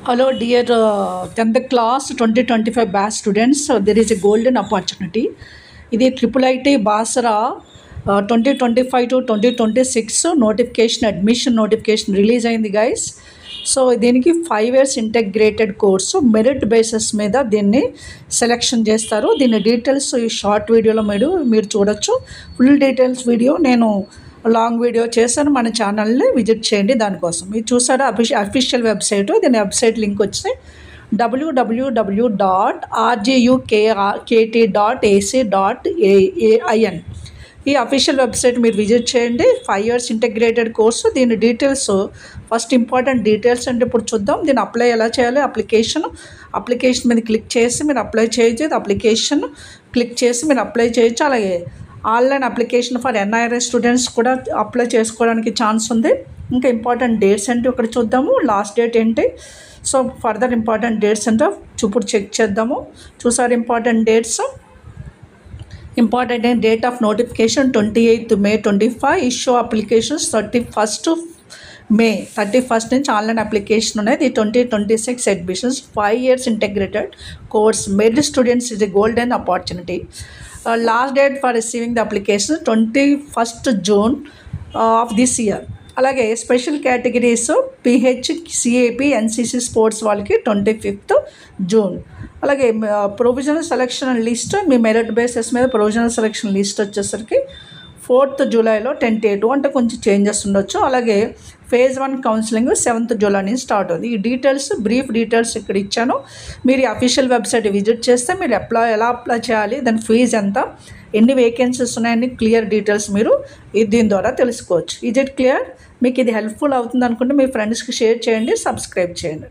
Hello, dear 10th class 2025 batch students. There is a golden opportunity. ఇది triple IT Basara 2025 to 2026 notification admission notification release అయింది guys. So దీనికి 5 years integrated course merit basis మీద దీన్ని selection చేస్తారు. దీని details ఈ short వీడియోలో మీరు చూడొచ్చు. ఫుల్ డీటెయిల్స్ వీడియో నేను లాంగ్ వీడియో చేశాను. మన ఛానల్ని విజిట్ చేయండి. దానికోసం మీరు చూసారా అఫీషియల్ వెబ్సైట్. దీని వెబ్సైట్ లింక్ వచ్చి www.rgukt.ac.in. ఈ అఫీషియల్ వెబ్సైట్ మీరు విజిట్ చేయండి. 5 years ఇంటగ్రేటెడ్ కోర్సు. దీని డీటెయిల్స్ ఫస్ట్ ఇంపార్టెంట్ డీటెయిల్స్ అంటే ఇప్పుడు చూద్దాం. దీన్ని అప్లై ఎలా చేయాలి. అప్లికేషన్ మీద క్లిక్ చేసి మీరు అప్లై చేయొచ్చు. అప్లికేషన్ క్లిక్ చేసి మీరు అప్లై చేయొచ్చు. అలాగే ఆన్లైన్ అప్లికేషన్ ఫర్ ఎన్ఐఆర్ఐ స్టూడెంట్స్ కూడా అప్లై చేసుకోవడానికి ఛాన్స్ ఉంది. ఇంకా ఇంపార్టెంట్ డేట్స్ ఏంటి ఇక్కడ చూద్దాము. లాస్ట్ డేట్ ఏంటి, సో ఫర్దర్ ఇంపార్టెంట్ డేట్స్ అంటే ఇప్పుడు చెక్ చేద్దాము. చూసారు important dates. Important date of notification 28th May 25. Issue applications 31st May 31st నుంచి ఆన్లైన్ అప్లికేషన్ ఉన్నది. 2026 admissions 5 years integrated course merit students is a golden opportunity. Last date for receiving the application 21st June of this year. అలాగే special categories PH, CAP, NCC sports వాళ్ళకి 25th June. అలాగే provisional selection list మీ merit basis మీద provisional selection list వచ్చేసరికి 4th July 10-8 అంటే కొంచెం changes ఉండొచ్చు. అలాగే phase 1 కౌన్సిలింగ్ 7th July నుంచి స్టార్ట్ అవుతుంది. ఈ డీటెయిల్స్ బ్రీఫ్ డీటెయిల్స్ ఇక్కడ ఇచ్చాను. మీరు ఈ అఫీషియల్ వెబ్సైట్ విజిట్ చేస్తే మీరు ఎలా అప్లై చేయాలి, దాని ఫీజు ఎంత, ఎన్ని వేకెన్సీస్ ఉన్నాయని క్లియర్ డీటెయిల్స్ మీరు దీని ద్వారా తెలుసుకోవచ్చు. Is it clear? మీకు ఇది హెల్ప్ఫుల్ అవుతుంది అనుకుంటే మీ ఫ్రెండ్స్కి షేర్ చేయండి, సబ్స్క్రైబ్ చేయండి.